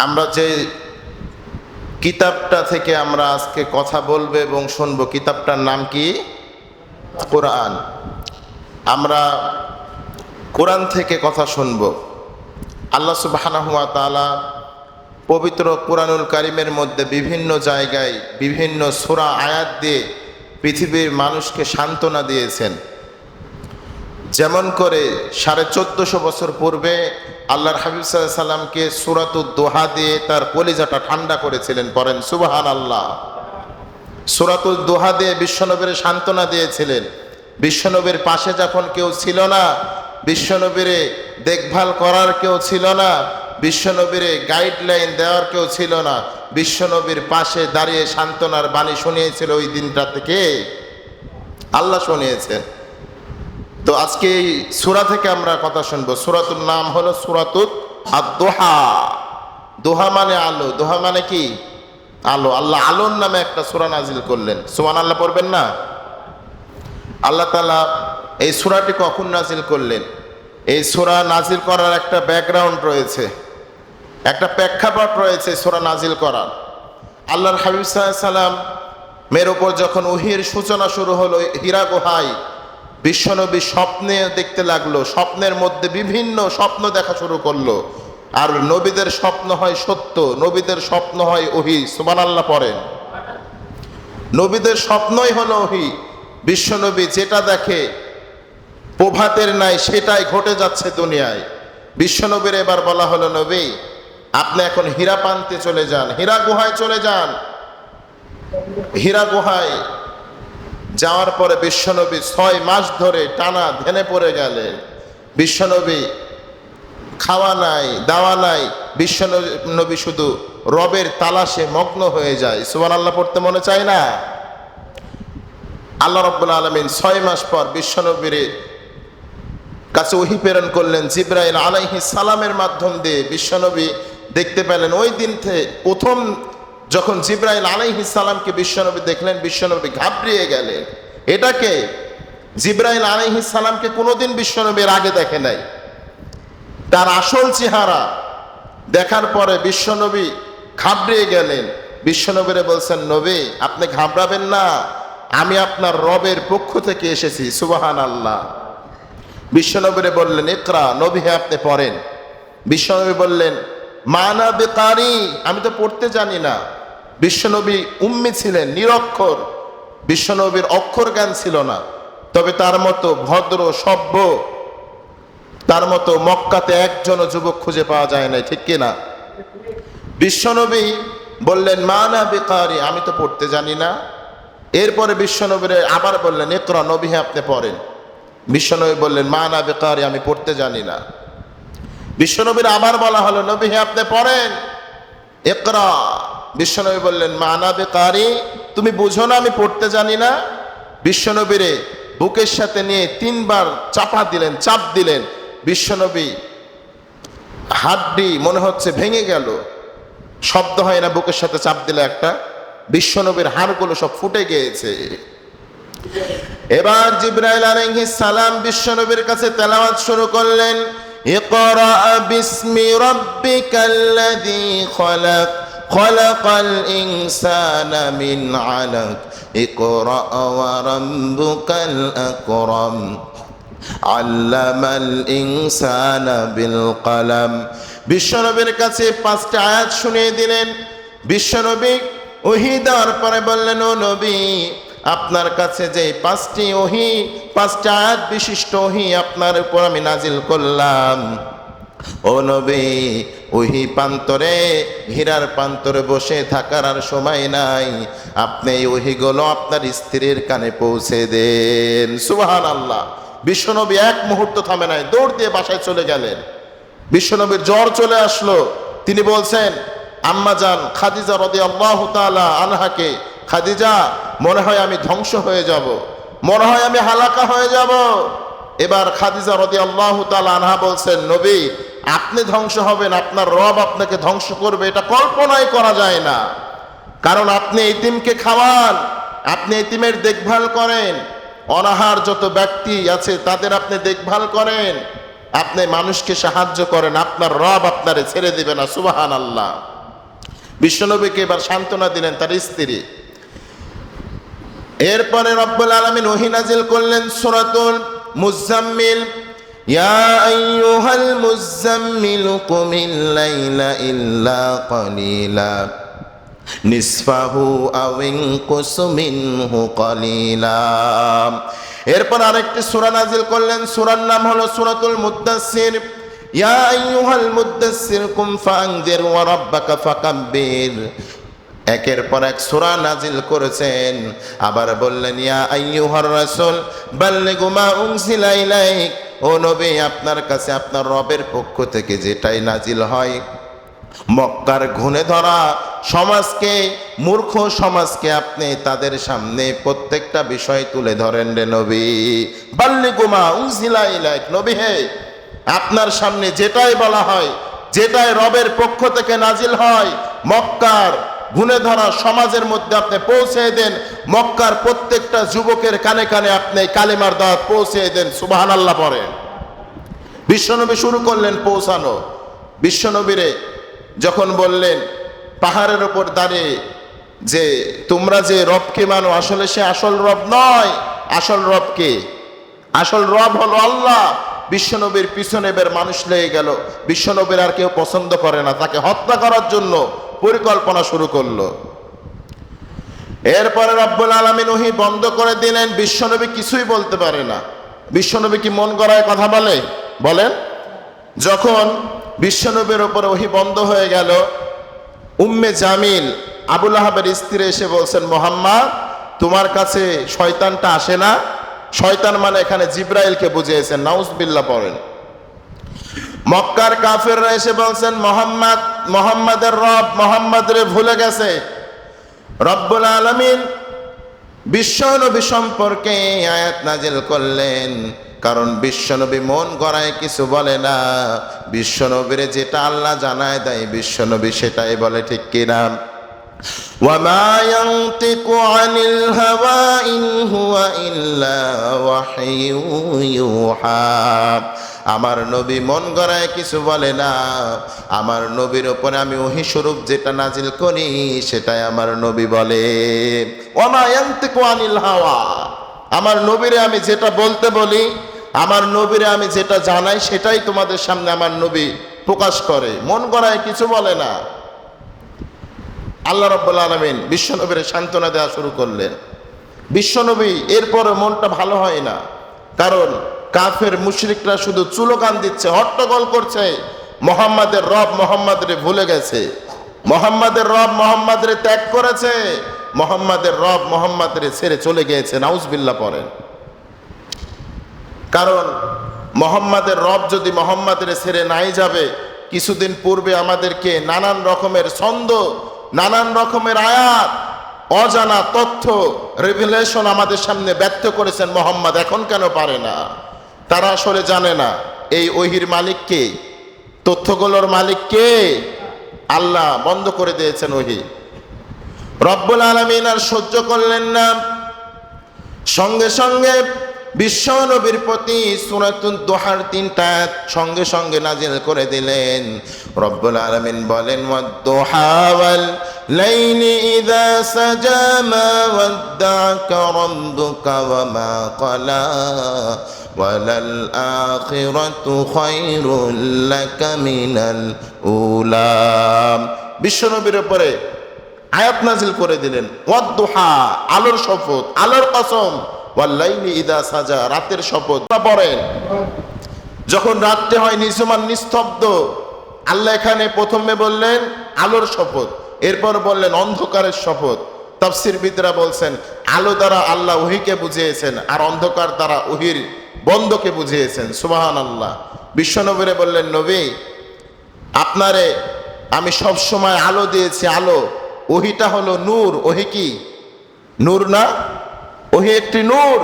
আমরা যে কিতাবটা থেকে আমরা আজকে কথা বলবো এবং শুনবো, কিতাবটার নাম কি? কোরআন। আমরা কোরআন থেকে কথা শুনবো। আল্লাহ সুবহানাহু ওয়া তাআলা পবিত্র কোরআনুল কারীমের মধ্যে বিভিন্ন জায়গায় বিভিন্ন সূরা আয়াত দিয়ে পৃথিবীর মানুষকে সান্ত্বনা দিয়েছেন। যেমন করে 1450 বছর পূর্বে আল্লাহর হাবিব সাল্লাল্লাহু আলাইহি সাল্লামকে সূরাতুদ দোহা দিয়ে তার কলিজাটা ঠান্ডা করেছিলেন। পড়েন সুবহানাল্লাহ। সূরাতুদ দোহা দিয়ে বিশ্বনবীর সান্ত্বনা দিয়েছিলেন। বিশ্বনবীর পাশে যখন কেউ ছিল না, বিশ্বনবীর দেখভাল করার কেউ ছিল না, বিশ্বনবীর গাইডলাইন দেওয়ার কেউ ছিল না, বিশ্বনবীর পাশে দাঁড়িয়ে সান্ত্বনার বাণী শুনিয়েছিল ওই দিনটা থেকে আল্লাহ শুনিয়েছেন। তো আজকে এই সূরা থেকে আমরা কথা শুনবো। সূরাতুর নাম হলো সূরাতুদ আদ-দোহা। দোহা মানে আলো। দোহা মানে কি? আলো। আল্লাহ আলোর নামে একটা সূরা নাজিল করলেন। সুবহানাল্লাহ পড়বেন না? আল্লাহ তাআলা এই সূরাটি কখন নাজিল করলেন? এই সূরা নাজিল করার একটা ব্যাকগ্রাউন্ড রয়েছে, একটা প্রেক্ষাপট রয়েছে সূরা নাজিল করার। আল্লাহর হাবিব সাল্লাল্লাহু আলাইহি সাল্লাম মের উপর যখন ওহীর সূচনা শুরু হলো হীরা গুহায়, বিশ্বনবী স্বপ্নে দেখতে লাগলো। স্বপ্নের মধ্যে বিভিন্ন স্বপ্ন দেখা শুরু করলো। আর নবীদের স্বপ্ন হয় সত্য, নবীদের স্বপ্ন হয় ওহী। সুবহানাল্লাহ পড়েন। নবীদের স্বপ্নই হলো ওহী। বিশ্বনবী যেটা দেখে প্রভাতের নাই সেটাই ঘটে যাচ্ছে দুনিয়ায়। বিশ্বনবীর এবার বলা হলো, নবী আপনি এখন হীরা প্রান্তে চলে যান, হীরা গুহায় চলে যান। হীরা গুহায় যাওয়ার পরে বিশ্বনবী 6 মাস ধরে টানা ধ্যানে পড়ে গেলেন। বিশ্বনবী খাওয়া নাই, দাওয়া নাই, বিশ্বনবী শুধু রবের তালাশে মগ্ন হয়ে যায়। সুবহানাল্লাহ পড়তে মনে চায় না? আল্লাহ রাব্বুল আলামিন 6 মাস পর বিশ্বনবীর কাছে ওহী প্রেরণ করলেন জিবরাইল আলাইহিস সালামের মাধ্যম দিয়ে। বিশ্বনবী দেখতে পেলেন ওই দিন থেকে প্রথম যখন জিবরাইল আলাইহিস সালামকে বিশ্বনবী দেখলেন, বিশ্বনবী ঘাবড়িয়ে গেলেন। এটাকে জিবরাইল আলাইহিস সালামকে কোনোদিন বিশ্বনবীর আগে দেখে নাই। তার আসল চেহারা দেখার পরে বিশ্বনবী ঘাবড়িয়ে গেলেন। বিশ্বনবীরে বলছেন, নবী আপনি ঘাবড়াবেন না, আমি আপনার রবের পক্ষ থেকে এসেছি। সুবহানাল্লাহ। বিশ্বনবীরে বললেন, ইকরা, নবী হে আপনি পড়েন। বিশ্বনবী বললেন, মানা বিকারি, আমি তো পড়তে জানি না। বিশ্বনবী উম্মি ছিলেন, নিরক্ষর। বিশ্বনবীর অক্ষর জ্ঞান ছিল না। তবে তার মতো ভদ্র সভ্য, তার মতো মক্কাতে একজনও যুবক খুঁজে পাওয়া যায় না, ঠিক কিনা? বিশ্বনবী বললেন, মানা বিকারি, আমি তো পড়তে জানি না। এরপরে বিশ্বনবীর আবার বললেন, ইকরা, নবী হে আপনি পড়েন। বিশ্বনবী বললেন, মানা বিকারি, আমি পড়তে জানি না। বিশ্বনবীর আবার বলা হলো, নবী হে আপনি পড়েন, ইকরা। বিশ্বনবী বললেন, মানা বিকারি, তুমি বুঝো না আমি পড়তে জানি না? বিশ্বনবীরে বুকের সাথে নিয়ে 3 বার চাপা দিলেন, চাপ দিলেন। বিশ্বনবী হাড্ডি মনে হচ্ছে ভেঙে গেল, শব্দ হয় না বুকের সাথে চাপ দিলে একটা। বিশ্বনবীর হাড়গুলো সব ফুটে গিয়েছে। এবার জিবরাইল আলাইহিস সালাম বিশ্বনবীর কাছে তেলাওয়াত শুরু করলেন, ইকরা বিসমি রাব্বিকাল্লাযী খলাক, খলাকাল ইনসানা মিন আলাক, ইকরা ওয়া রাব্বুকাল আকরাম, আল্লামাল ইনসানা বিল কলম। বিশ্বনবীর কাছে 5টা আয়াত শুনিয়ে দিলেন। বিশ্বনবী ওহী দেওয়ার পরে বললেন, ও নবী আপনার কাছে যে 5টি ওহী, 5টা আয়াত বিশিষ্ট ওহী আপনার উপর আমি নাজিল করলাম, ও নবী ওহী প্রান্তরে, হীরার প্রান্তরে বসে থাকার আর সময় নাই। আপনি এই ওহীগুলো আপনার স্ত্রীর কানে পৌঁছে দেন। সুবহানাল্লাহ। বিশ্বনবী এক মুহূর্ত থামে নাই, দৌড় দিয়ে বাসায় চলে গেলেন। বিশ্বনবীর জ্বর চলে আসলো। তিনি বলছেন আম্মা জান খাদিজা রাদিয়াল্লাহু তাআলা আনহাকে, খাদিজা মনে হয় আমি ধ্বংস হয়ে যাব, মনে হয় আমি হালাকা হয়ে যাব। এবার খাদিজা রাদিয়াল্লাহু তাআলা আনহা বলছেন, নবী আপনি ধ্বংস হবেন, আপনার রব আপনাকে ধ্বংস করবে, এটা কল্পনাই করা যায় না। কারণ আপনি এতিমকে খাওয়ান, আপনি এতিমের দেখভাল করেন, অনাহার যত ব্যক্তি আছে তাদের আপনি দেখভাল করেন, আপনি মানুষকে সাহায্য করেন, আপনার রব আপনারে ছেড়ে দিবে না। সুবহানাল্লাহ। বিশ্বনবীকে এবার সান্ত্বনা দিলেন তার স্ত্রী। এরপরে রব্বুল আলামিন ওহী নাজিল করলেন সূরাতুল মুজাম্মিল, ইয়া আইয়ুহাল মুজাম্মিল কুমিল লাইলা ইল্লা কালিলা নিসফাহু আও ইনকুস মিনহু কালিলা। এরপর আরেকটি সূরা নাজিল করলেন, সূরার নাম হলো সূরাতুল মুদ্দাসসির, ইয়া আইয়ুহাল মুদ্দাসসির কুম ফাআনযির ওয়া রাব্বাকা ফাকাব্বির। একের পর এক সূরা নাজিল করেছেন। আবার বললেন, ইয়া আইয়ুহার রাসূল বাল্লিগু মা উনজিলা ইলাইক, ও নবী আপনার কাছে আপনার রবের পক্ষ থেকে যেটাই নাজিল হয়। মক্কার ঘুণে ধরা সমাজকে, মূর্খ সমাজকে আপনি তাদের সামনে প্রত্যেকটা বিষয় তুলে ধরেন রে নবী। বাল্লিগু মা উনজিলা ইলাইক, নবী হে আপনার সামনে যেটাই বলা হয়, যেটাই রবের পক্ষ থেকে নাজিল হয়, মক্কার ঘুণে ধরা সমাজের মধ্যে আপনি পৌঁছে দেন। মক্কার প্রত্যেকটা যুবকের কানে কানে আপনি কালেমার দাওয়াত পৌঁছে দেন। সুবহানাল্লাহ পড়েন। বিশ্বনবী শুরু করলেন পৌঁছানো। বিশ্বনবীরে যখন বললেন পাহাড়ের ওপর দাঁড়িয়ে যে তোমরা যে রবকে মানো, আসলে সে আসল রব নয়। আসল রব কে? আসল রব হলো আল্লাহ। বিশ্বনবীর পিছনে এবার মানুষ লেগে গেল। বিশ্বনবীর আর কেউ পছন্দ করে না, তাকে হত্যা করার জন্য পরিকল্পনা শুরু করলো। এরপরে রব্বুল আলামিন ওহী বন্ধ করে দিলেন। বিশ্বনবী কিছুই বলতে পারে না। বিশ্বনবী কি মন গড়ায় কথা বলে? বলেন। যখন বিশ্বনবীর উপরে ওহী বন্ধ হয়ে গেল, উম্মে জামিল আবু লাহাবের স্ত্রী এসে বলছেন, মুহাম্মদ তোমার কাছে শয়তানটা আসে না? শয়তান মানে এখানে জিব্রাইলকে বুঝিয়েছেন। নাউজুবিল্লাহ পড়েন। মক্কার কাফেররা এসে বলছেন, মুহাম্মাদের রব মুহাম্মদরে ভুলে গেছে। রব্বুল আলামিন বিশ্বনবী সম্পর্কে আয়াত নাজিল করলেন, কারণ বিশ্বনবী মন গড়ায় কিছু বলে না। বিশ্বনবীরে যেটা আল্লাহ জানায় দেয় বিশ্বনবী সেটাই বলে, ঠিক কিনা? ওয়ামা ইয়ানতিকু আনিল হাওয়া ইন হুয়া ইল্লা ওয়াহয়ু ইউহা। আমার নবী মন গড়ায় কিছু বলে না। আমার নবীর উপরে আমি ওহী স্বরূপ যেটা নাজিল করি সেটাই আমার নবী বলে। ওয়ামা ইয়ানতিকু আনিল হাওয়া, আমার নবীরে আমি যেটা বলতে বলি, আমার নবীরে আমি যেটা জানাই সেটাই তোমাদের সামনে আমার নবী প্রকাশ করে। মন গড়ায় কিছু বলে না। আল্লাহ রাব্বুল আলামিন বিশ্বনবীর সান্ত্বনা দেওয়া শুরু করলেন। বিশ্বনবী এরপরে মনটা ভালো হয় না, কারণ কাফের মুশরিকরা শুধু চুলোকান দিচ্ছে, হট্টগোল করছে। মুহাম্মাদের রব মুহাম্মাদরে ভুলে গেছে, মুহাম্মাদের রব মুহাম্মাদরে ত্যাগ করেছে, মুহাম্মাদের রব মুহাম্মাদরে ছেড়ে চলে গিয়েছে। নাউজুবিল্লাহ পড়েন। কারণ মুহাম্মাদের রব যদি মুহাম্মাদরে ছেড়ে নাই যাবে, কিছুদিন পূর্বে আমাদেরকে নানান রকমের ছন্দ, নানান রকমের আয়াত, অজানা তথ্য, রিভিলেশন আমাদের সামনে ব্যক্ত করেছেন মুহাম্মদ। এখন কেন পারে না? তারা আসলে জানে না এই ওহীর মালিক কে, তথ্যগুলোর মালিক কে? আল্লাহ বন্ধ করে দিয়েছেন ওহী। রব্বুল আলামিন আর সহ্য করলেন না। সঙ্গে সঙ্গে বিশ্ব নবীর প্রতি সূরাতুদ দুহার 3টা আয়াত সঙ্গে সঙ্গে নাজিল করে দিলেন। রব্বুল আলামিন বলেন, ওয়াদ-দুহা ওয়াল লাইলি ইযা সাজা মা ওয়াদ্দা'কা রাব্বুকা ওয়া মা ক্বালা ওয়ালাল আখিরাতু খায়রুল লাকা মিনাল উলা। বিশ্ব নবীর উপরে আয়াত নাজিল করে দিলেন, ওয়াদ-দুহা আলোর শপথ, আলোর কসম, ওয়াল্লাইলি ইযা সাজা রাতের শপথ। পড়েন, যখন রাত্রে হয় নিঝুমান নিস্তব্ধ, আল্লাহ এখানে প্রথমে বললেন আলোর শপথ, এরপর বললেন অন্ধকারের শপথ। তাফসীরবিদরা বলছেন আলো দ্বারা আল্লাহ ওহীকে বুঝিয়েছেন, আর অন্ধকার দ্বারা ওহীর বন্ধকে বুঝিয়েছেন। সুবহানাল্লাহ। বিশ্বনবীরে বললেন, নবী আপনারে আমি সব সময় আলো দিয়েছি। আলো, ওহীটা হলো নূর। ওহী কি নূর না? ওহী একটি নূর।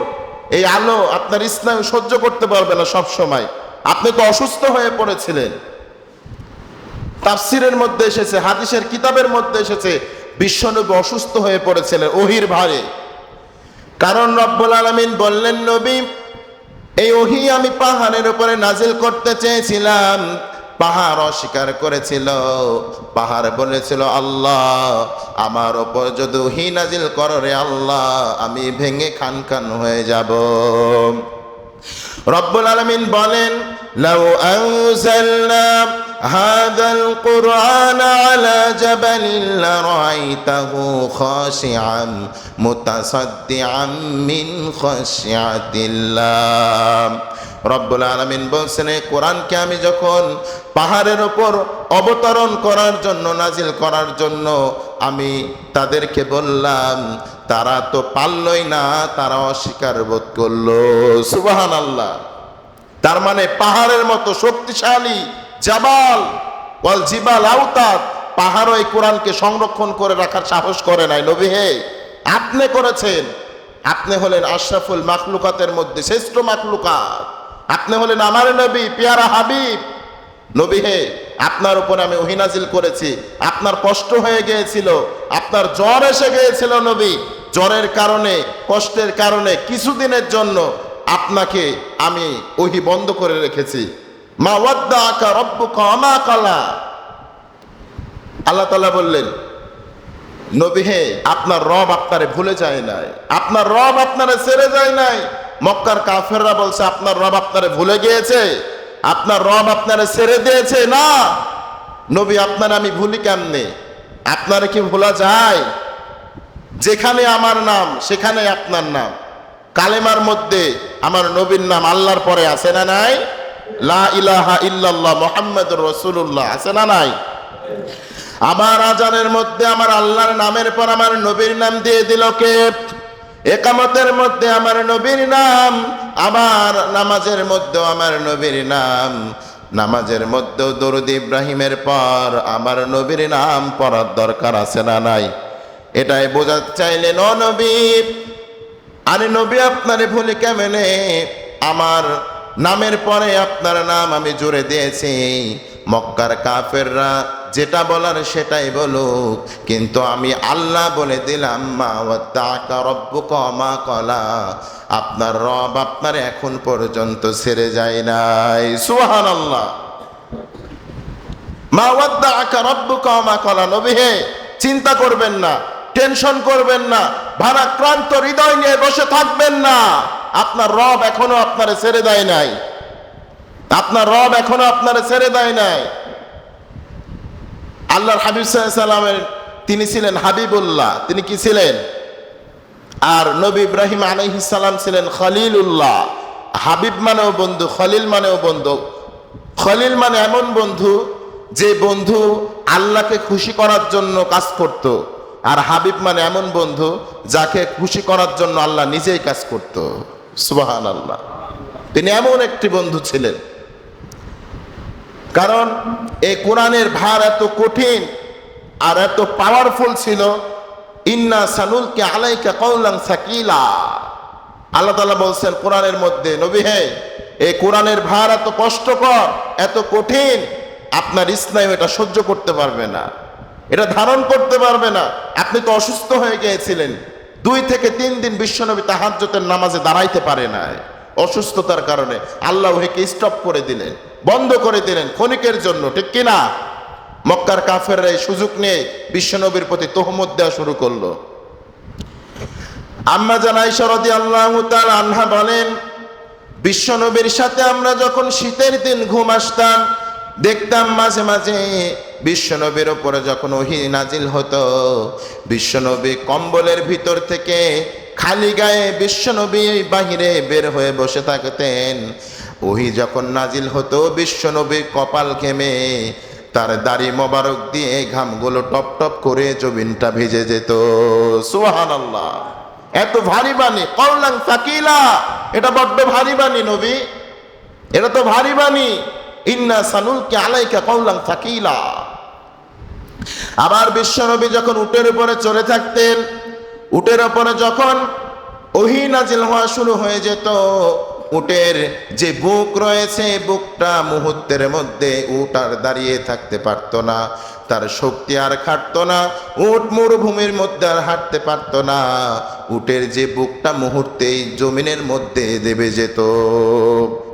এই আলো আপনার ইসলাম সহ্য করতে পারবে না সব সময়। আপনি তো অসুস্থ হয়ে পড়েছিলেন। তাফসীরের মধ্যে এসেছে, হাদিসের কিতাবের মধ্যে এসেছে, বিশ্বনবী অসুস্থ হয়ে পড়েছিলেন ওহীর ভারে। কারণ রব্বুল আলামিন বললেন, নবী এই ওহী আমি পাহাড়ের উপরে নাজিল করতে চেয়েছিলাম, পাহাড় অস্বীকার করেছিল। পাহাড় বলেছিল, আল্লাহ আমার উপর যদি ওহী নাজিল করো রে আল্লাহ, আমি ভেঙে খান খান হয়ে যাব। রব্বুল আলামিন বলেন, লাউ আনজালনা হাযাল কুরআন আলা জাবালিন লারাআইতাহু খাশিআন মুতাসাদ্দিআন মিন খাশিয়াতিল্লাহ। রব্বুল আলামিন বলছেন, এই কোরআনকে আমি যখন পাহাড়ের ওপর অবতরণ করার জন্য, নাজিল করার জন্য আমি তাদেরকে বললাম, তারা তো পারলই না, তারা অস্বীকার বোধ করলো। সুবহানাল্লাহ। তার মানে পাহাড়ের মতো শক্তিশালী জাবাল ওয়াল জিবাল আওতাদ, পাহাড় এই কোরআনকে সংরক্ষণ করে রাখার সাহস করে নাই। নবী হে, আপনি করেছেন। আপনি হলেন আশরাফুল মাখলুকাতের মধ্যে শ্রেষ্ঠ মাখলুকাত। আপনি হলেন আমার নবী, পেয়ারা হাবিব। নবী হে, আপনার উপর আমি ওহী নাজিল করেছি। আপনার কষ্ট হয়ে গিয়েছিল, আপনার জ্বর এসে গিয়েছিল নবী। জ্বরের কারণে, কষ্টের কারণে কিছুদিনের জন্য আপনাকে আমি ওহী বন্ধ করে রেখেছি। মা ওয়াদ্দাআকা রাব্বুকা ওয়া মা ক্বালা। আল্লাহ তাআলা বললেন, নবী হে, আপনার রব আপনারে ভুলে যায় নাই, আপনার রব আপনারে ছেড়ে যায় নাই। মক্কার কাফেররা বলছে, আপনার রব আপনারে ভুলে গিয়েছে, আপনার রব আপনারে ছেড়ে দিয়েছে। না নবী, আপনার আমি ভুলি কেমনে? আপনারে কি ভোলা যায়? যেখানে আমার নাম সেখানে আপনার নাম। কালেমার মধ্যে আমার নবীর নাম আল্লাহর পরে আছে না নাই? লা ইলাহা ইল্লাল্লাহ মুহাম্মাদুর রাসূলুল্লাহ আছে না নাই? আমার আজানের মধ্যে আমার আল্লাহর নামের পর আমার নবীর নাম দিয়ে দিল কে? একামতের মধ্যে আমার নবীর নাম, আমার নামাজের মধ্যেও আমার নবীর নাম, নামাজের মধ্যেও দরুদ ইব্রাহিমের পর আমার নবীর নাম পড়ার দরকার আছে না নাই? এটাই বোঝাতে চাইলেন, ও নবী, আরে নবী আপনারে ভুলি কেমনে? আমার নামের পরে আপনার নাম আমি জুড়ে দিয়েছি। মক্কার কাফেররা যেটা বলার সেটাই বলুক, কিন্তু আমি আল্লাহ বলে দিলাম, মা ওয়াদ্দাআকা রাব্বুকা ওয়া মা ক্বালা। আপনার রব আপনার এখন পর্যন্ত ছেড়ে যায় নাই। সুবহানাল্লাহ। মা ওয়াদ্দাআকা রাব্বুকা ওয়া মা ক্বালা। নবী হে, চিন্তা করবেন না, টেনশন করবেন না, ভারাক্রান্ত হৃদয় নিয়ে বসে থাকবেন না। আপনার রব এখনো আপনারে ছেড়ে দেয় নাই, আপনার রব এখনো আপনারে ছেড়ে দেয় নাই। আল্লাহর হাবিব সাল্লাল্লাহু আলাইহি সাল্লামের তিনি ছিলেন হাবিবুল্লাহ, তিনি কি ছিলেন? আর নবী ইব্রাহিম আলাইহিস সালাম ছিলেন খলিলুল্লাহ। হাবিব মানেও বন্ধু, খলিল মানেও বন্ধু। খলিল মানে এমন বন্ধু যে বন্ধু আল্লাহকে খুশি করার জন্য কাজ করত, আর হাবিব মানে এমন বন্ধু যাকে খুশি করার জন্য আল্লাহ নিজেই কাজ করত। সুবহানাল্লাহ। তিনি এমন একটি বন্ধু ছিলেন, কারণ এই কোরআনের ভার এত কঠিন আর এত পাওয়ারফুল ছিল। ইন্না সানুলকি আলাইকা কাওলান সাকিলা। আল্লাহ তাআলা বলছেন কোরআনের মধ্যে, নবী হে, এই কোরআনের ভার এত কষ্টকর, এত কঠিন, আপনার স্নায়ু এটা সহ্য করতে পারবে না, এটা ধারণ করতে পারবে না। আপনি তো অসুস্থ হয়ে গিয়েছিলেন, 2 থেকে 3 দিন বিশ্বনবী তাহাজ্জুদের নামাজে দাঁড়াইতে পারে নাই অসুস্থতার কারণে। আল্লাহ ওকে স্টপ করে দিলেন, বন্ধ করে দিলেন ক্ষণিকের জন্য, ঠিক কিনা? মক্কার কাফেররা এই সুযোগ নিয়ে বিশ্বনবীর প্রতি তহমত দেওয়া শুরু করলো। আম্মা জান আয়েশা রাদিয়াল্লাহু তাআলা আনহা বলেন, বিশ্বনবীর সাথে আমরা যখন শীতের দিন ঘুম আসতাম, দেখতাম মাঝে মাঝে বিশ্বনবীর উপরে যখন ওহী নাজিল হতো, বিশ্বনবী কম্বলের ভিতর থেকে খালি গায়ে বিশ্বনবী বাহিরে বের হয়ে বসে থাকতেন। ওহী যখন নাজিল হতো, বিশ্বনবী কপাল ঘেমে তার দাড়ি মোবারক দিয়ে ঘামগুলো টপ টপ করে জমিনটা ভিজে যেত। সুবহানাল্লাহ। এত ভারী বাণী, কাওলান সাকিলা, এটা বড্ড ভারী বাণী নবী, এটা তো ভারী বাণী। ইন্না সানুলকি আলাইকা কাওলান সাকিলা। আবার বিশ্বনবী যখন উটের উপরে চড়ে থাকতেন, উটের উপরে যখন ওহী নাজিল হওয়া শুরু হয়ে যেত, উটের যে বুক রয়েছে, বুকটা মুহূর্তের মধ্যে উট আর দাঁড়িয়ে থাকতে পারতো না, তার শক্তি আর খাটতো না, উট মরুভূমির মধ্যে আর হাঁটতে পারতো না। উটের যে বুকটা মুহূর্তেই জমিনের মধ্যে দেবে যেত।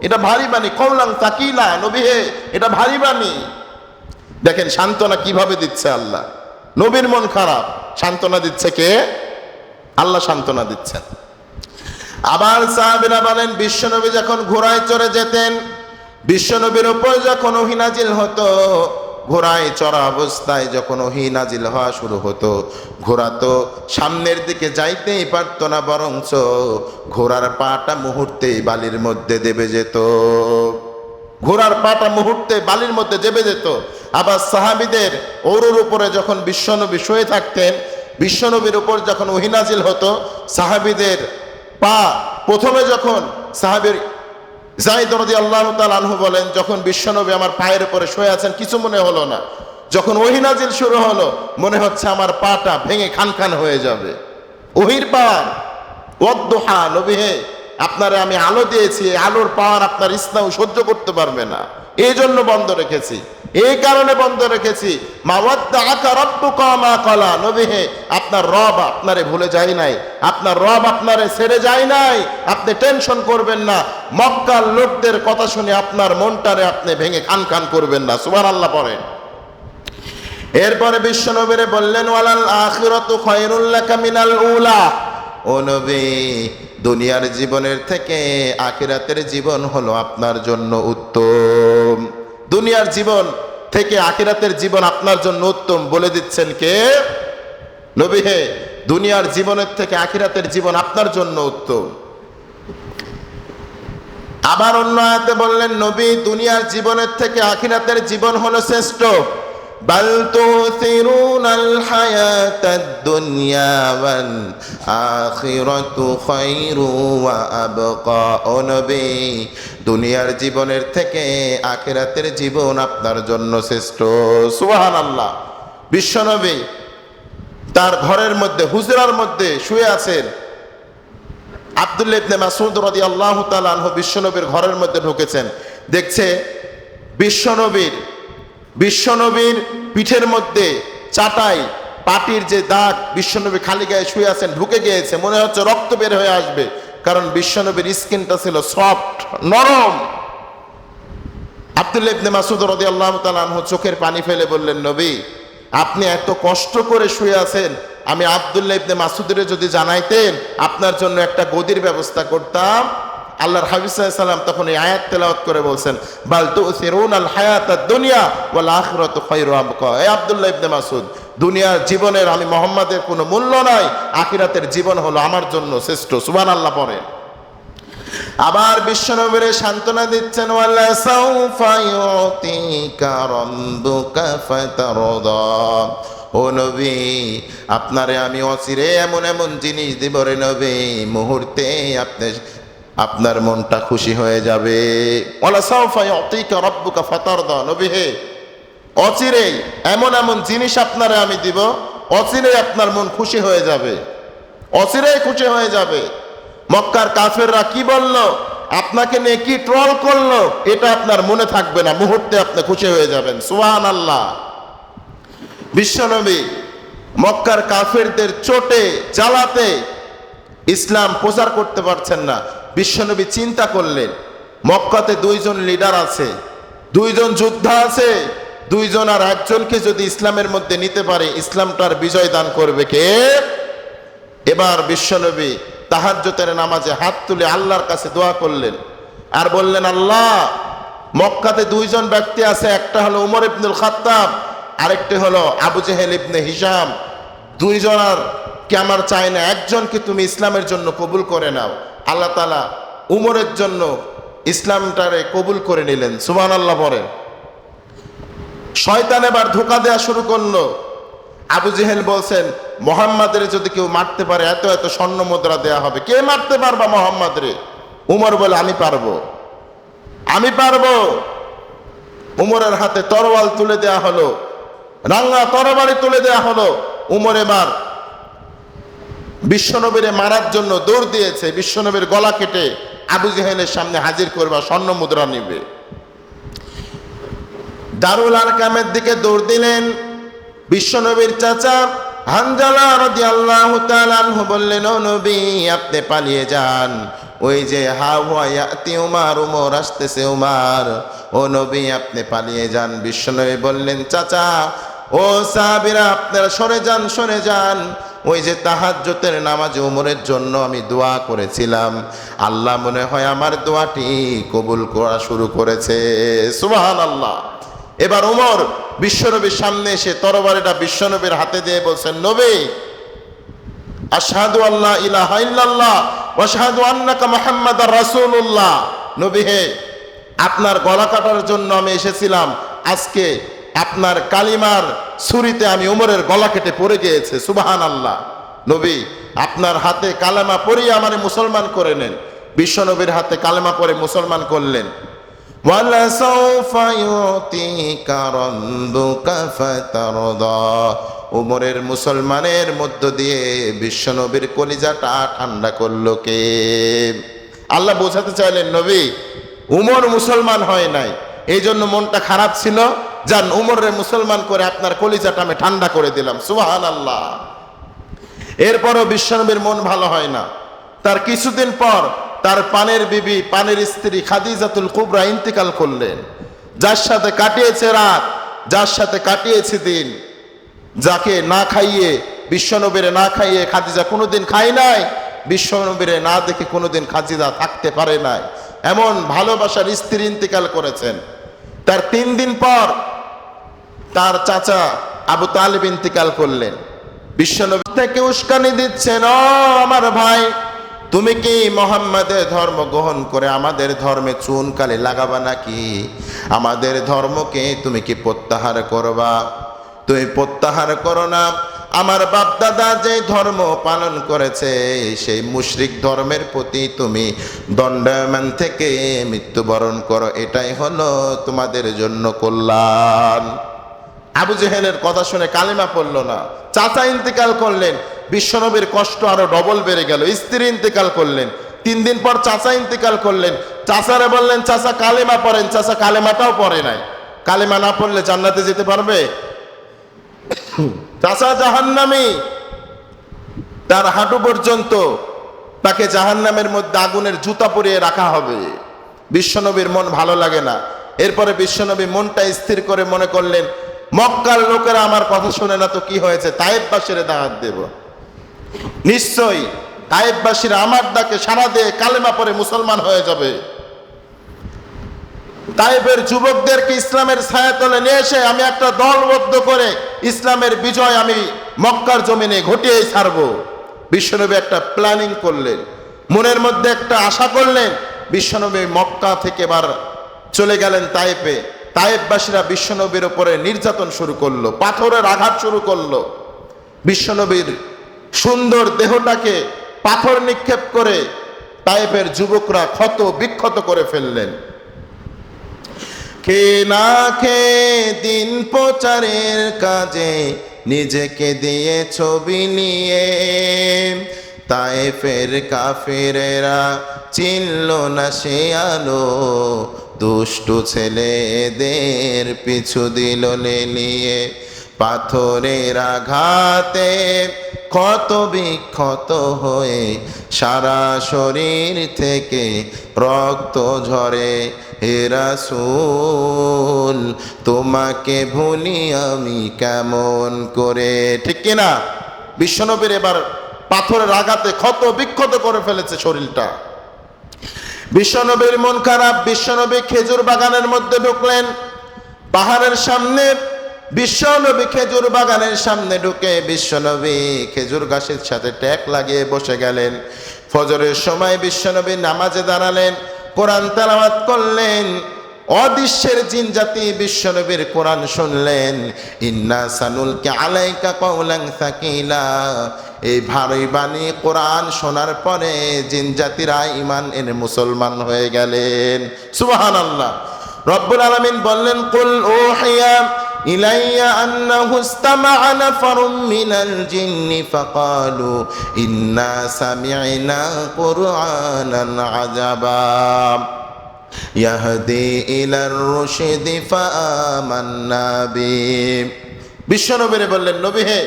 এটা ভারী বাণী, কওলান তাকিলা, নবী হে এটা ভারী বাণী। দেখেন সান্ত্বনা কিভাবে দিচ্ছে আল্লাহ। নবীর মন খারাপ, সান্ত্বনা দিচ্ছে কে? আল্লাহ সান্ত্বনা দিচ্ছেন। আবার সাহাবীরা বলেন, বিশ্বনবী যখন ঘোড়ায় চড়ে যেতেন, বিশ্বনবীর উপর যখন ওহী নাজিল হতো, ঘোড়ায় চড়া অবস্থায় যখন ওহী নাজিল হওয়া শুরু হতো, ঘোড়া তো সামনের দিকে যাইতেই পারতো না, বরঞ্চ ঘোড়ার পাটা মুহূর্তেই বালির মধ্যে দেবে যেত। ঘোড়ার পাটা মুহূর্তে বালির মধ্যে দেবে যেত। আবার সাহাবীদের ওরুর উপরে যখন বিশ্বনবী শুয়ে থাকতেন, বিশ্বনবীর উপর যখন ওহী নাজিল হতো, সাহাবীদের পা প্রথমে যখন সাহাবীর যায়েদ রাদিয়াল্লাহু তাআলা আনহু বলেন, যখন বিশ্বনবী আমার পায়ের উপরে শুয়ে আছেন কিছু মনে হলো না, যখন ওহী নাজিল শুরু হলো মনে হচ্ছে আমার পাটা ভেঙে খান খান হয়ে যাবে। ওহীর পাওয়ার, ওয়াদ্দুহা, নবী হে আপনারে আমি আলো দিয়েছি, এই আলোর পাওয়ার আপনার ইসলাম সহ্য করতে পারবে না, এই জন্য বন্ধ রেখেছি, এই কারণে বন্ধ রেখেছি। মা ওয়াদ্দাআকা রাব্বুকা মা ক্বালা, নবী হে আপনার রব আপনারে ভুলে যায় নাই, আপনার রব আপনারে ছেড়ে যায় নাই, আপনি টেনশন করবেন না। মক্কার লোকদের কথা শুনে আপনার মনটারে আপনি ভেঙে খান খান করবেন না। সুবহানাল্লাহ পড়েন। এরপরে বিশ্বনবীরে বললেন, ওয়ালাল আখিরাতু খায়রুল লাকা মিনাল উলা, ও নবী দুনিয়ার জীবনের থেকে আখিরাতের জীবন হলো আপনার জন্য উত্তম। দুনিয়ার জীবন থেকে আখিরাতের জীবন আপনার জন্য উত্তম বলে দিচ্ছেন কে? নবী হে দুনিয়ার জীবনের থেকে আখিরাতের জীবন আপনার জন্য উত্তম। আবার অন্য আয়াতে বললেন, নবী দুনিয়ার জীবনের থেকে আখিরাতের জীবন হলো শ্রেষ্ঠ। বাল তুসিরুনাল হায়াতাদ দুনিয়া ওয়াল আখিরাতু খায়রু ওয়া আবকা, ও নবী দুনিয়ার জীবনের থেকে আখিরাতের জীবন আপনার জন্য শ্রেষ্ঠ। সুবহানাল্লাহ। বিশ্বনবী তার ঘরের মধ্যে হুজরার মধ্যে শুয়ে আছেন। আব্দুল্লাহ ইবনে মাসউদ রাদিয়াল্লাহু তাআলা আনহু বিশ্বনবীর ঘরের মধ্যে ঢুকেছেন, দেখছে বিশ্বনবীর পিঠের মধ্যে চাটাই পাটির যে দাগ, বিশ্বনবী খালি গায়ে শুয়ে আছেন, ঢুকে গিয়েছে, মনে হচ্ছে রক্ত বের হয়ে আসবে, কারণ বিশ্বনবীর স্কিনটা ছিল সফট, নরম। আব্দুল্লাহ ইবনে মাসউদ রাদিয়াল্লাহু তাআলা আনহু চোখের পানি ফেলে বললেন, নবী আপনি এত কষ্ট করে শুয়ে আছেন, আমি আব্দুল্লাহ ইবনে মাসউদের যদি জানাইতেন আপনার জন্য একটা গদির ব্যবস্থা করতাম। আল্লাহর হাবিব সাল্লাল্লাহু আলাইহি ওয়াসাল্লাম তখন এই আয়াত তেলাওয়াত করে বলছেন, বাল তুসিরুনাল হায়াতাদ দুনিয়া ওয়াল আখিরাতু খায়রু ওয়া আবকা। এই আব্দুল্লাহ ইবনে মাসউদ, দুনিয়ার জীবনের আমি মুহাম্মাদের কোনো মূল্য নাই, আখিরাতের জীবন হলো আমার জন্য শ্রেষ্ঠ। সুবহানাল্লাহ পড়ে। আবার বিশ্বনবীর সান্ত্বনা দিচ্ছেন, ওয়ালা সাউফা ইউতিকা রাব্বুকা ফাতারদা, ও নবী আপনারে আমি অচিরে এমন এমন জিনিস দিব রে নবী, মুহূর্তে আপনার মনটা খুশি হয়ে যাবে। ওয়ালা সাউফা ইউতিকা রাব্বুকা ফাতারদা, নবী হে অচিরে এমন এমন জিনিস আপনারে আমি দিব, অচিরে আপনার মন খুশি হয়ে যাবে, অচিরে খুশি হয়ে যাবে। মক্কার কাফেররা কি বলল, আপনাকে নিয়ে কি ট্রল করলো, এটা আপনার মনে থাকবে না, মুহূর্তে আপনি খুশি হয়ে যাবেন। সুবহানাল্লাহ। বিশ্বনবী মক্কার কাফেরদের চোটে জ্বালাতে ইসলাম প্রচার করতে পারছেন না। বিশ্বনবী চিন্তা করলেন, মক্কাতে দুইজন লিডার আছে, দুইজন যোদ্ধা আছে, দুইজন আর একজনকে যদি ইসলামের মধ্যে নিতে পারে ইসলামটার বিজয় দান করবে কে? এবার বিশ্বনবী তাহাজ্জুদের নামাজে হাত তুলে আল্লাহর কাছে দোয়া করলেন আর বললেন, আল্লাহ মক্কাতে দুইজন ব্যক্তি আছে, একটা হলো উমর ইবনুল খাত্তাব, আরেকটি হলো আবু জেহেল ইবনে হিশাম, দুইজন আর কে আমার চাই না, একজনকে তুমি ইসলামের জন্য কবুল করে নাও। আল্লাহ তাআলা উমরের জন্য ইসলামটারে কবুল করে নিলেন। সুবহানাল্লাহ বলেন। শয়তান এবার ধোঁকা দেওয়া শুরু করলো। আবু জেহেল বলছেন, মুহাম্মাদের যদি কেউ মারতে পারে এত এত স্বর্ণ মুদ্রা দেয়া হবে। কে মারতে পারবা মুহাম্মাদরে? উমর বলে, আমি পারবো, আমি পারবো। উমরের হাতে তরোয়াল তুলে দেয়া হলো, রাঙ্গা তরবারি তুলে দেয়া হলো। উমর এবার বিশ্বনবীরে মারার জন্য দৌড় দিয়েছে, বিশ্বনবীর গলা কেটে আবু জেহেলের সামনে হাজির করবা, স্বর্ণ মুদ্রা নিবে। দারুল আরকামের দিকে দৌড় দিলেন বিশ্বনবীর চাচা হানজালা রাদিয়াল্লাহু তাআলা আনহু বললেন, ও নবী আপনি পালিয়ে যান, ওই যে হাওয়ায়াতি উমর, উমর আসতেছে উমর, ও নবী আপনি পালিয়ে যান। বিশ্বনবী বললেন, চাচা ও সাহাবীরা আপনারা সরে যান, সরে যান, ওই যে তাহাজ্জুদের নামাজে উমরের জন্য আমি দোয়া করেছিলাম, আল্লাহ মনে হয় আমার দোয়াটি কবুল করা শুরু করেছে। সুবহানাল্লাহ। এবার উমর বিশ্বনবীর সামনে এসে তরবারিটা বিশ্বনবীর হাতে দিয়ে বলছেন, নবী আশহাদু আল্লা ইলাহা ইল্লাল্লাহ ওয়া আশহাদু আন্নাকা মুহাম্মাদার রাসূলুল্লাহ। নবী হে, আপনার গলা কাটার জন্য আমি এসেছিলাম, আজকে আপনার কালিমার ছুরিতে আমি উমরের গলা কেটে পড়ে গিয়েছে। সুবহানাল্লাহ। নবী আপনার হাতে কালেমা পড়িয়ে আমারে মুসলমান করে নেন। বিশ্বনবীর হাতে কালেমা পড়ে মুসলমান করলেন। ওয়ালা সাউফা ইউতিকা রাব্বুকা ফাতারদা। উমরের মুসলমানের মধ্য দিয়ে বিশ্বনবীর কলিজাটা ঠান্ডা করলো কে? আল্লাহ বোঝাতে চাইলেন, নবী উমর মুসলমান হয় নাই, এই জন্য মনটা খারাপ ছিল, যান উমরের মুসলমান করে আপনার কলিজাটা আমি ঠান্ডা করে দিলাম। সুবহানাল্লাহ। এরপরও বিশ্বনবীর মন ভালো হয় না। তার কিছুদিন পর তার পানের বিবি, পানের স্ত্রী খাদিজাতুল কুবরা ইন্তিকাল করলেন। যার সাথে কাটিয়েছে রাত, যার সাথে কাটিয়েছে দিন, যাকে না খাইয়ে, বিশ্বনবীরে না খাইয়ে খাদিজা কোনোদিন খায় নাই, বিশ্বনবীরে না দেখে কোনোদিন খাদিজা থাকতে পারে নাই, এমন ভালোবাসার স্ত্রী ইন্তিকাল করেছেন। তার 3 দিন পর তার চাচা আবু তালিব ইন্তিকাল করলেন। বিশ্বনবী থেকে উস্কানি দিচ্ছেন, ও আমার ভাই, তুমি কি মুহাম্মাদের ধর্ম গ্রহণ করে আমাদের ধর্মে চুন কালি লাগাবা নাকি? আমাদের ধর্মকে তুমি কি প্রত্যাহার করবা? তুমি প্রত্যাহার করো না। আমার বাপ দাদা যে ধর্ম পালন করেছে সেই মুশরিক ধর্মের প্রতি তুমি দণ্ডায়মান থেকে মৃত্যুবরণ করো, এটাই হলো তোমাদের জন্য কল্যাণ। আবু জেহেলের কথা শুনে কালিমা পড়ল না, চাচা ইন্তেকাল করলেন। বিশ্বনবীর কষ্ট আরো ডবল বেড়ে গেল। স্ত্রী ইন্তেকাল করলেন। 3 দিন পর চাচা ইন্তেকাল করলেন। চাচারে বললেন, চাচা কালিমা পড়েন। চাচা কালিমাটাও পড়ে নাই। কালিমা না পড়লে জান্নাতে যেতে পারবে? চাচা জাহান্নামী, তার হাঁটু পর্যন্ত তাকে জাহান্নামের মধ্যে আগুনের জুতা পরিয়ে রাখা হবে। বিশ্বনবীর মন ভালো লাগে না। এরপরে বিশ্বনবী মনটা স্থির করে মনে করলেন, মক্কার লোকেরা আমার কথা শুনে না তো কি হয়েছে, তায়েববাসীরে দাওয়াত দেব। নিশ্চয়ই তায়েববাসীরা আমার ডাকে সাড়া দিয়ে কালেমা পড়ে মুসলমান হয়ে যাবে। তায়েবের যুবকদেরকে ইসলামের ছায়াতলে নিয়ে এসে আমি একটা দলবদ্ধ করে ইসলামের বিজয় আমি মক্কার জমিনে ঘটিয়েই ছাড়বো। বিশ্বনবী একটা প্ল্যানিং করলেন, মনের মধ্যে একটা আশা করলেন। বিশ্বনবী মক্কা থেকে এবার চলে গেলেন তায়েফে। তায়েফবাসীরা বিশ্বনবীর উপরে নির্যাতন শুরু করলো, পাথরের আঘাত শুরু করলো। বিশ্বনবীর সুন্দর দেহটাকে পাথর নিক্ষেপ করে তায়েফের যুবকরা ক্ষত বিক্ষত করে ফেললেন। কে না খেয়ে দিন প্রচারের কাজে নিজেকে দিয়ে ছবি নিয়ে তায়েফের কাফিরেরা চিনল না সে আলো, দুষ্টু ছেলেদের পিছু দিল নিয়ে। পাথরের আঘাতে ক্ষত বিক্ষত হয়ে সারা শরীর থেকে রক্ত ঝরে। হে রাসূল তোমাকে ভুলি আমি কেমন করে? ঠিক কিনা? বিশ্বনবীর এবার পাথরের আঘাতে ক্ষত বিক্ষত করে ফেলেছে শরীরটা। বিশ্বনবীর মন খারাপ। বিশ্বনবী খেজুর বাগানের মধ্যে ঢুকলেন। পাহাড়ের সামনে বিশ্বনবী খেজুর বাগানের সামনে ঢুকে বিশ্বনবী খেজুর গাছের সাথে ট্যাক লাগিয়ে বসে গেলেন। ফজরের সময় বিশ্বনবী নামাজে দাঁড়ালেন, কোরআন তেলাওয়াত করলেন। অদৃশ্যের জিন জাতি বিশ্বনবীর কোরআন শুনলেন। ইন্না সানুলকি আলাইকা কাওলান সাকিলা। এই ভারী বাণী কোরআন শোনার পরে জিন জাতিরা ঈমান এনে মুসলমান হয়ে গেলেন। সুবহানাল্লাহ। রব্বুল আলামিন বললেন, কুল উহিয়া ইলাইয়া আন্নাহু ইসতামা'a নাফারুম মিনাল জিন্নি ফাকালু ইন্না সামি'না কুরআনান আজাবা ইয়াহদি ইলার রুশদি ফাআমান্না বিহি। বিশ্বনবী বললেন, নবী হে,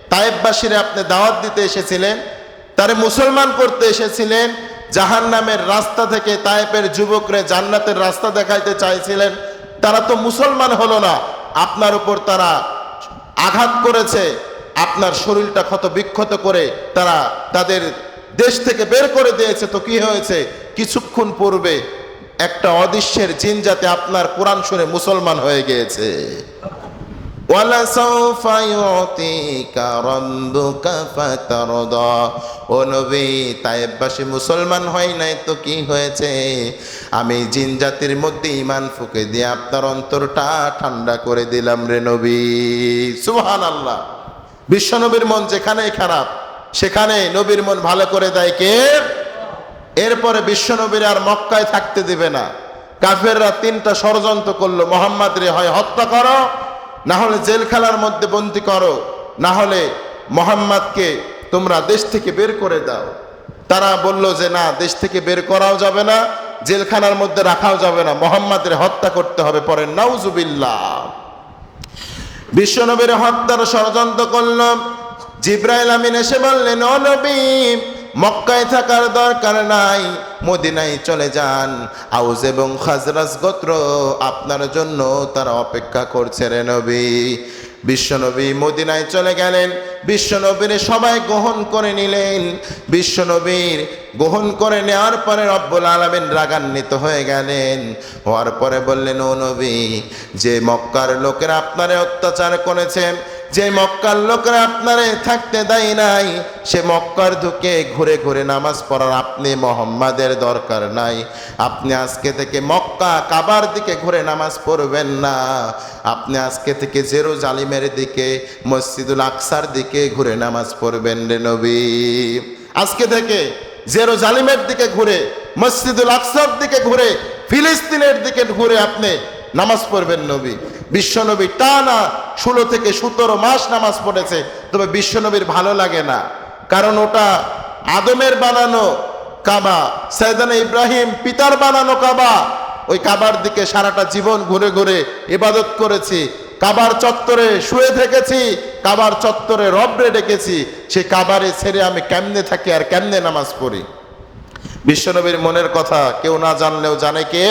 তায়েফবাসীরে আপনি দাওয়াত দিতে এসেছিলেন, তারে মুসলমান করতে এসেছিলেন, জাহান্নামের রাস্তা থেকে তায়েফের যুবকরে জান্নাতের রাস্তা দেখাইতে চাইছিলেন। তারা তো মুসলমান হলো না, আপনার উপর তারা আঘাত করেছে, আপনার শরীরটা ক্ষত বিক্ষত করে তারা তাদের দেশ থেকে বের করে দিয়েছে। তো কি হয়েছে? কিছুক্ষণ পূর্বে একটা অদৃশ্যের জিন যাতে আপনার কোরআন শুনে মুসলমান হয়ে গিয়েছে। ওয়ালাসাউফা ইউতিকা রাব্বুকা ফাতারদা। ও নবী, তায়েফবাসী মুসলমান হয় নাই তো কি হয়েছে? আমি জিন জাতির মধ্যে ঈমান ফুঁকে দিয়ে আপনার অন্তরটা ঠান্ডা করে দিলাম রে নবী। সুবহানাল্লাহ। বিশ্বনবীর মন যেখানেই খারাপ সেখানে নবীর মন ভালো করে দেয় কে? এরপরে বিশ্বনবীর আর মক্কায় থাকতে দিবে না। কাফেররা তিনটা ষড়যন্ত্র করলো, মুহাম্মদ রে হয় হত্যা করো, না হলে জেলখানার মধ্যে বন্দী করো, না হলে মুহাম্মদকে তোমরা দেশ থেকে বের করে দাও। তারা বলল যে না, দেশ থেকে বের করাও যাবে না, জেলখানার মধ্যে রাখাও যাবে না, মুহাম্মদের হত্যা করতে হবে। পরে নাউজুবিল্লাহ, বিশ্বনবীর হত্যার ষড়যন্ত্র করল। জিবরাইল আমিন এসে বললেন, ও নবী, মক্কায় থাকার দরকার নাই, মদিনায় চলে যান। আউস এবং খাজরাজ গোত্র আপনার জন্য তারা অপেক্ষা করছে রে নবী। বিশ্বনবী মদিনায় চলে গেলেন। বিশ্বনবীর সবাই গ্রহণ করে নিলেন। বিশ্বনবীর গ্রহণ করে নেওয়ার পরে রব্বুল আলামিন রাগান্বিত হয়ে গেলেন। হওয়ার পরে বললেন, ও নবী, যে মক্কার লোকেরা আপনারে অত্যাচার করেছে, যে মক্কার লোকেরা আপনারে থাকতে দেয় নাই, সে মক্কার ঢুকে ঘুরে ঘুরে নামাজ পড়ার আপনি মুহাম্মাদের দরকার নাই। আপনি আজকে থেকে মক্কা কাবার দিকে ঘুরে নামাজ পড়বেন না। আপনি আজকে থেকে জেরুজালেমের দিকে, মসজিদুল আকসার দিকে ঘুরে নামাজ পড়বেন রে নবী। আজকে থেকে জেরুজালেমের দিকে ঘুরে, মসজিদুল আকসার দিকে ঘুরে, ফিলিস্তিনের দিকে ঘুরে আপনি নামাজ পড়বেন নবী। বিশ্বনবী টানা 16 থেকে 17 মাস নামাজ পড়েছে। তবে বিশ্বনবীর ভালো লাগে না, কারণ ওটা আদমের বানানো কাবা, সাইয়েদানা ইব্রাহিম পিতার বানানো কাবা। ওই কাবার দিকে সারাটা জীবন ঘুরে ঘুরে ইবাদত করেছি, কাবার চত্বরে শুয়ে থেকেছি, কাবার চত্বরে রবরে ডেকেছি। সেই কাবারে ছেড়ে আমি কেমনে থাকি আর কেমনে নামাজ পড়ি? বিশ্বনবীর মনের কথা কেউ না জানলেও জানে কে?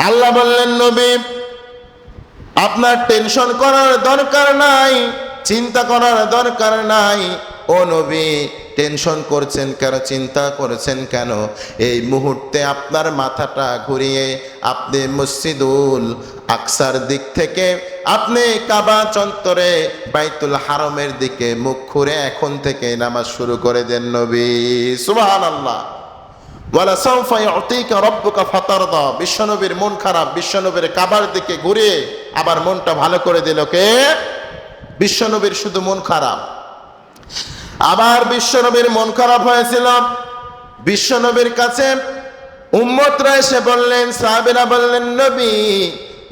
আল্লাহ বললেন, নবী, আপনার টেনশন করার দরকার নাই, চিন্তা করার দরকার নাই। ও নবী, টেনশন করছেন কেন, চিন্তা করছেন কেন? এই মুহূর্তে আপনার মাথাটা ঘুরিয়ে আপনি মসজিদুল আকসার দিক থেকে আপনি কাবা চত্বরে বাইতুল হারমের দিকে মুখ ঘুরে এখন থেকে নামাজ শুরু করে দেন নবী। সুবহানাল্লাহ। ওয়ালাসাউফা ইউতিকা রাব্বুকা ফাতারদা। বিশ্বনবীর মন খারাপ, বিশ্বনবীর কাবার দিকে ঘুরে আবার মনটা ভালো করে দিল কে? বিশ্বনবীর শুধু মন খারাপ। আবার বিশ্বনবীর মন খারাপ হয়েছিল। বিশ্বনবীর কাছে উম্মতরা এসে বললেন, সাহাবীরা বললেন, নবী,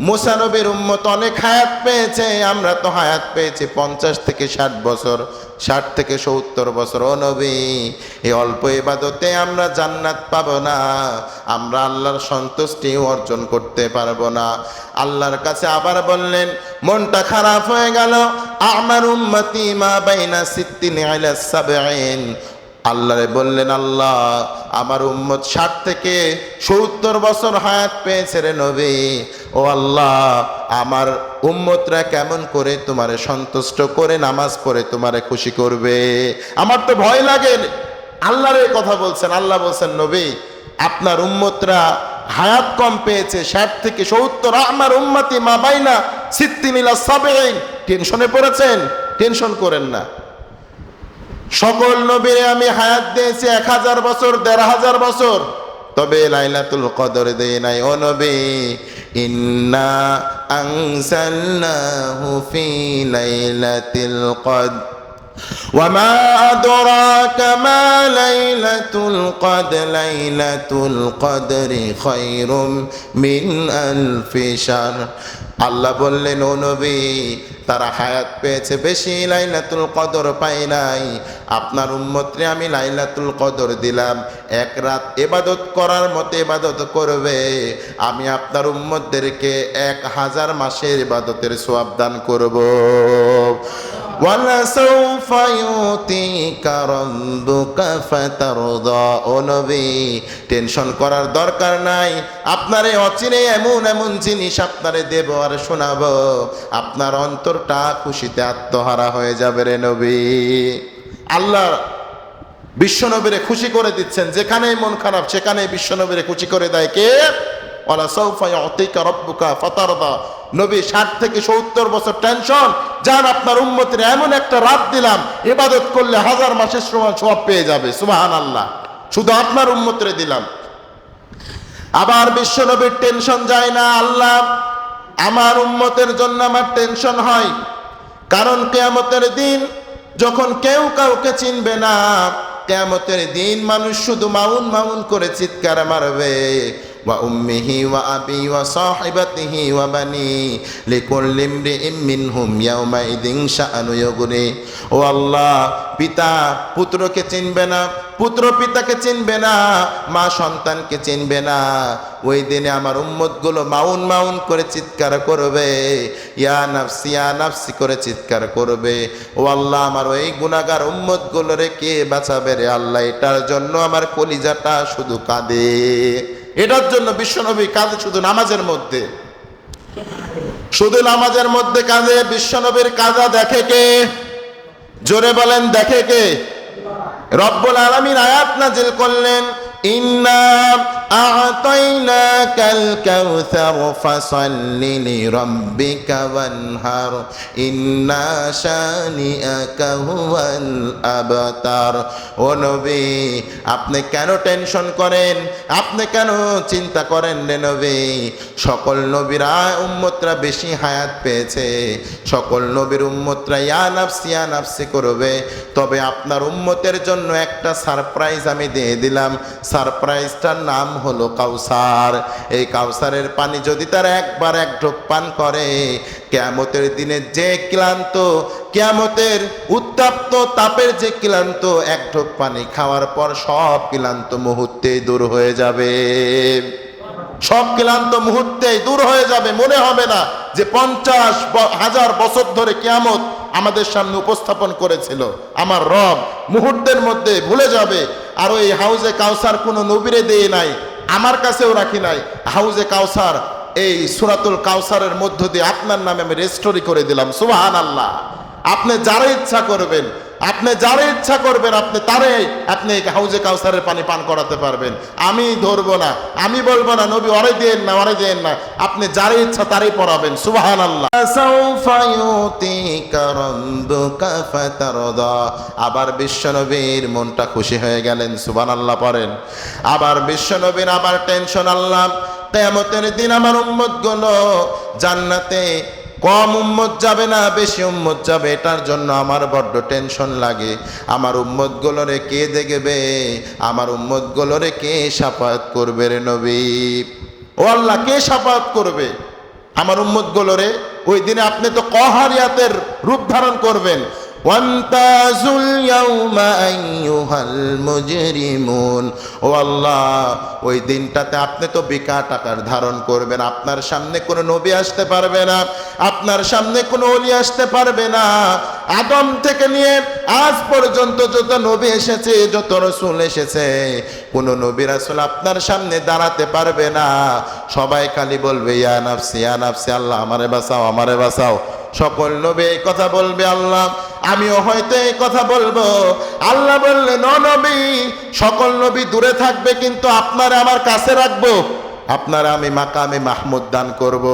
মুসা নবীর উম্মত অনেক হায়াত পেয়েছে, আমরা তো হায়াত পেয়েছি 50 থেকে 60 বছর, 60 থেকে 70 বছর। ও নবী, এই অল্প ইবাদতে আমরা জান্নাত পাবো না, আমরা আল্লাহর সন্তুষ্টি অর্জন করতে পারবো না। আল্লাহর কাছে আবার বললেন, মনটা খারাপ হয়ে গেল। আমার উম্মতি মা বাইনা 60 ইলা 70। আল্লাহরে বললেন, আল্লাহ, আমার উম্মত 60 থেকে 70 বছর হায়াত পেয়েছে রে নবী। ও আল্লাহ, আমার উম্মতরা কেমন করে তোমারে সন্তুষ্ট করে নামাজ পড়ে তোমারে খুশি করবে? আমার তো ভয় লাগে। আল্লাহর এই কথা বলছেন। আল্লাহ বলছেন, নবী, আপনার উম্মতরা হায়াত কম পেয়েছে 60 থেকে 70। আমার উম্মতি মা বাইনা 60 ইলা 70। টেনশনে পড়েছেন? টেনশন করেন না। সকল নবীরে আমি হায়াত দিয়েছি 1000 বছর, 1500 বছর, তবে লাইলাতুল কদর দেই নাই। ও নবী, ইন্না আনজালনাহু ফি লাইলাতিল কদর ওয়া মা আদরাকা মা লাইলাতুল কদর লাইলাতুল কদরি খায়রুম মিন আলফি শাহর। আল্লাহ বললেন, ও নবী, তারা হায়াত পেয়েছে বেশি, লাইলাতুল কদর পায় নাই। আপনার উম্মতরে আমি লাইলাতুল কদর দিলাম, এক রাত ইবাদত করার মতো ইবাদত করবে, আমি আপনার উম্মতদেরকে 1000 মাসের ইবাদতের সওয়াব দান করব। ওয়ালাসাউফা ইউতিকা রাব্বুকা ফাতারদা। ও নবী, টেনশন করার দরকার নাই, আপনারে অচিরে এমন এমন জিনিস আপনারে দেব আর শোনাবো, আপনার অন্তরটা খুশিতে আত্মহারা হয়ে যাবে রে নবী। আল্লাহ বিশ্বনবীরে খুশি করে দিচ্ছেন, যেখানেই মন খারাপ সেখানেই বিশ্বনবীরে খুশি করে দেয় কে? ওয়ালাসাউফা ইউতিকা রাব্বুকা ফাতারদা। নবী 60 থেকে 70 বছর টেনশন, যান আপনার উম্মতের এমন একটা রাত দিলাম, ইবাদত করলে 1000 মাসের সমান সওয়াব পেয়ে যাবে। সুবহানাল্লাহ, শুধু আপনার উম্মতরে দিলাম। আবার বিশ্বনবীর টেনশন যায় না, আল্লাহ আমার উম্মতের জন্য আমার টেনশন হয়, কারণ কিয়ামতের দিন যখন কেউ কাউকে চিনবে না, কিয়ামতের দিন মানুষ শুধু মাউন মাউন করে চিৎকার মারবে, ওয়া উম্মিহি ওয়া আবি ওয়া সাহিবাতিহি ওয়া বানি লিকুল্লি ইমরিইম মিনহুম ইয়াউমাইযিন শাআনু ইউগনি। ও আল্লাহ, পিতা পুত্রকে চিনবে না, পুত্র পিতাকে চিনবে না, মা সন্তানকে চিনবে না। ওই দিনে আমার উম্মতগুলো মাউন মাউন করে চিৎকার করবে, ইয়া নাফসি করে চিৎকার করবে। ও আল্লাহ, আমার ওই গুনাহগার উম্মতগুলোরে কে বাঁচাবে রে আল্লাহ? এটার জন্য আমার কলিজাটা শুধু কাঁদে, এটার জন্য বিশ্বনবী কাঁদে শুধু নামাজের মধ্যে, শুধু নামাজের মধ্যে কাঁদে। বিশ্বনবীর কাঁদা দেখে কে? জোরে বলেন, দেখে কে? রব্বুল আলামিন আয়াত নাজিল করলেন, ইন্না আ'তাইনাকাল কাউসার ফাসাল্লি লিরাব্বিকা ওয়ানহার ইন্না শানিআকা হুয়াল আবতার। ও নবী, আপনি কেন টেনশন করেন? আপনি কেন চিন্তা করেন রে নবী? সকল নবীরা উম্মতরা বেশি হায়াত পেয়েছে, সকল নবীর উম্মতরা ইয়া নাফসি করবে, তবে আপনার উম্মতের জন্য একটা সারপ্রাইজ আমি দিয়ে দিলাম। সারপ্রাইজটার নাম হলো কাউসার। এই কাউসারের পানি যদি তারা একবার এক ঢোক পান করে, কিয়ামতের দিনে যে ক্লান্ত, কিয়ামতের উত্তাপ্ত তাপের যে ক্লান্ত, এক ঢোক পানি খাওয়ার পর সব ক্লান্ত মুহূর্তেই দূর হয়ে যাবে, সব ক্লান্ত মুহূর্তেই দূর হয়ে যাবে। মনে হবে না যে 50,000 বছর ধরে কিয়ামত আমাদের সামনে উপস্থাপন করেছিল আমার রব, মুহূর্তের মধ্যে ভুলে যাবে। আর ওই হাউজে কাউসার কোনো নবীরে দিয়ে নাই, আমার কাছেও রাখি নাই। হাউজে কাউসার, এই সূরাতুল কাউসারের মধ্য দিয়ে আপনার নামে আমি রেজিস্ট্রি করে দিলাম। সুবহানাল্লাহ। আপনি যারা ইচ্ছা করবেন, আপনি যারা ইচ্ছা করবেন, আপনি হাউজে কাউসারের পানি পান করাতে পারবেন। আমি ধরবো না, আমি বলবো না নবী ওরে দেন না, ওরে দেন না, আপনি যারা ইচ্ছা তারই পড়াবেন। সুবহানাল্লাহ। সাউফা ইউতিকা রাব্বুকা ফাতারদা। আবার বিশ্বনবীর মনটা খুশি হয়ে গেলেন। সুবহানাল্লাহ পড়েন। আবার বিশ্বনবীর আবার টেনশন, আল্লাহ কিয়ামতের দিন আমার উম্মতগুলো জান্নাতে কম উম্মত যাবে না, বেশি উম্মত যাবে, এটার জন্য আমার বড্ড টেনশন লাগে। আমার উম্মতগুলোরে কে দেখবে? আমার উম্মতগুলোরে কে শাফায়াত করবে রে নবী? ও আল্লাহ, কে শাফায়াত করবে আমার উম্মতগুলোরে? ওই দিনে আপনি তো কহারিয়াতের রূপ ধারণ করবেন। ওয়ান্তাজুল ইয়াউমা আইয়ুহাল মুজরিমুন। ও আল্লাহ, ওই দিনটাতে আপনি তো বিকাট আকার ধারণ করবেন। আপনার সামনে কোনো নবী আসতে পারবে না, আপনার সামনে কোনো ওলি আসতে পারবে না। আদম থেকে নিয়ে আজ পর্যন্ত যত নবী এসেছে, যত রাসূল এসেছে, কোনো নবী রাসূল আপনার সামনে দাঁড়াতে পারবে না। সবাই খালি বলবে ইয়া নাফসি, আল্লাহ আমারে বাঁচাও, আমারে বাঁচাও। সকল নবী এই কথা বলবে, আল্লাহ আমিও হয়তো এই কথা বলবো। আল্লাহ বললেন, ও নবী, সকল নবী দূরে থাকবে, কিন্তু আপনারা আমার কাছে রাখবো, আপনারা আমি মাকামে মাহমুদ দান করব।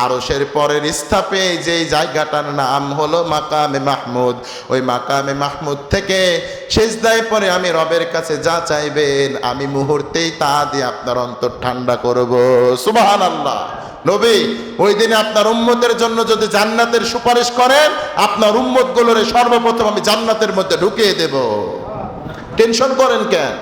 আরশের পরের স্থাপে যেই জায়গাটার নাম হলো মাকামে মাহমুদ, ওই মাকামে মাহমুদ থেকে সিজদায় পরে আমি রবের কাছে যা চাইবেন, আমি মুহূর্তেই তা দিয়ে আপনার অন্তর ঠান্ডা করব। সুবহানাল্লাহ। নবী ওই দিনে আপনার উম্মতের জন্য যদি জান্নাতের সুপারিশ করেন, আপনার উম্মতগুলোরে সর্বপ্রথম আমি জান্নাতের মধ্যে ঢুকিয়ে দেব। টেনশন করেন কেন?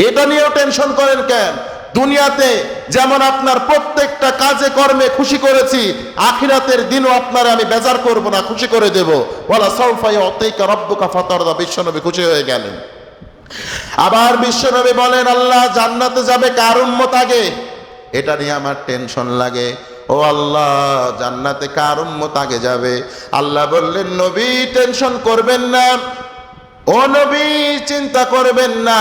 এটা নিয়েও টেনশন করেন কেন? দুনিয়াতে যেমন আপনার প্রত্যেকটা কাজে কর্মে খুশি করেছি, আখিরাতের দিনও আপনারে আমি বেজার করব না, খুশি করে দেব। ওয়ালা সাউফা ইউতিকা রাব্বুকা ফাতারদা, বিশ্বনবী খুশি হয়ে গেলেন। আবার বিশ্বনবী বলেন, আল্লাহ জান্নাতে যাবে কার উম্মত আগে? এটা নিয়ে আমার টেনশন লাগে। ও আল্লাহ, জান্নাতে কার উম্মত আগে যাবে? আল্লাহ বললেন, নবী টেনশন করবেন না, ও নবী চিন্তা করবেন না,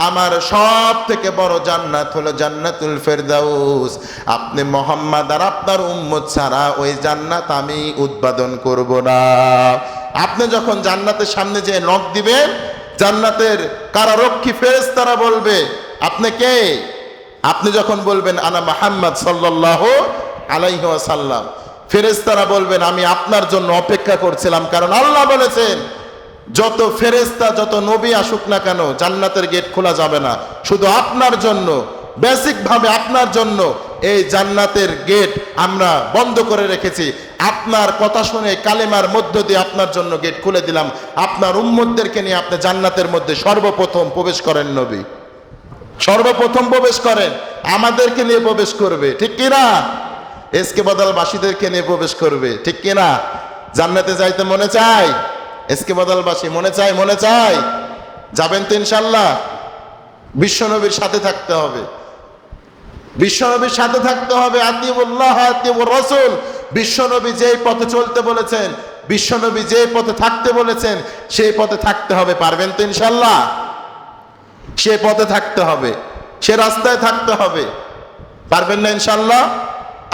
আমার সব থেকে বড় জান্নাত হলো জান্নাতুল ফেরদাউস। আপনি মুহাম্মদ আর আপনার উম্মত ছাড়া ওই জান্নাত আমি উদ্বোধন করব না। আপনি যখন জান্নাতের সামনে যে নখ দিবেন, জান্নাতের কারারক্ষী ফেরেশতারা বলবে, আপনি কে? আপনি যখন বলবেন আনা মুহাম্মদ সাল্লাল্লাহু আলাইহি ওয়াসাল্লাম, ফেরেশতারা বলবেন আমি আপনার জন্য অপেক্ষা করছিলাম। কারণ আল্লাহ বলেছেন, যত ফেরেশতা যত নবী আসুক না কেন জান্নাতের গেট খোলা যাবে না, শুধু আপনার জন্য, বেসিক ভাবে আপনার জন্য এই জান্নাতের গেট আমরা বন্ধ করে রেখেছি। আপনার কথা শুনে কালেমার মধ্য দিয়ে আপনার জন্য গেট খুলে দিলাম। আপনার উম্মতদেরকে নিয়ে আপনি জান্নাতের মধ্যে সর্বপ্রথম প্রবেশ করেন। নবী সর্বপ্রথম প্রবেশ করেন, আমাদেরকে নিয়ে প্রবেশ করবে, ঠিক কিনা? এসকে বদলবাসীদেরকে নিয়ে প্রবেশ করবে, ঠিক কিনা? জান্নাতে যাইতে মনে চায়? এসকে বদলবাসী মনে চায়? মনে চায়? যাবেন তো ইনশাল্লাহ? বিশ্বনবীর সাথে থাকতে হবে, বিশ্বনবীর সাথে থাকতে হবে। আতিউল্লাহ আতিউর রাসূল, বিশ্বনবী যেই পথে চলতে বলেছেন, বিশ্বনবী যেই পথে থাকতে বলেছেন, সেই পথে থাকতে হবে। পারবেন তো ইনশাল্লাহ? সে পথে থাকতে হবে, সে রাস্তায় থাকতে হবে। পারবেন না ইনশাল্লাহ?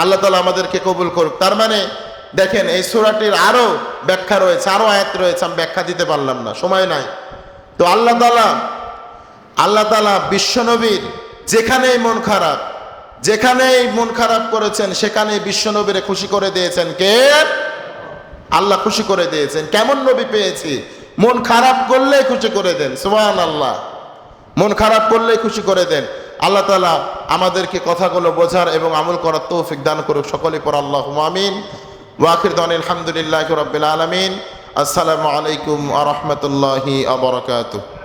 আল্লাহ তাআলা আমাদেরকে কবুল করুক। তার মানে দেখেন, এই সূরাটির আরো ব্যাখ্যা রয়েছে, আরো আয়াত রয়েছে, আমি ব্যাখ্যা দিতে পারলাম না, সময় নাই। তো আল্লাহ তাআলা বিশ্বনবীর যেখানেই মন খারাপ করেছেন, সেখানেই বিশ্বনবীরে খুশি করে দিয়েছেন। কে? আল্লাহ খুশি করে দিয়েছেন। কেমন নবী পেয়েছি? মন খারাপ করলেই খুশি করে দেন। সুবহানাল্লাহ, মন খারাপ করলেই খুশি করে দেন। আল্লাহ তাআলা আমাদেরকে কথাগুলো বোঝার এবং আমল করার তৌফিক দান করুক। সকলেই পড়ে আল্লাহুম্মা আমিন। ওয়া আখির দাওয়ানা আলহামদুলিল্লাহি রাব্বিল আলামিন। আসসালামু আলাইকুম ওয়া রাহমাতুল্লাহি ওয়া বারাকাতুহু।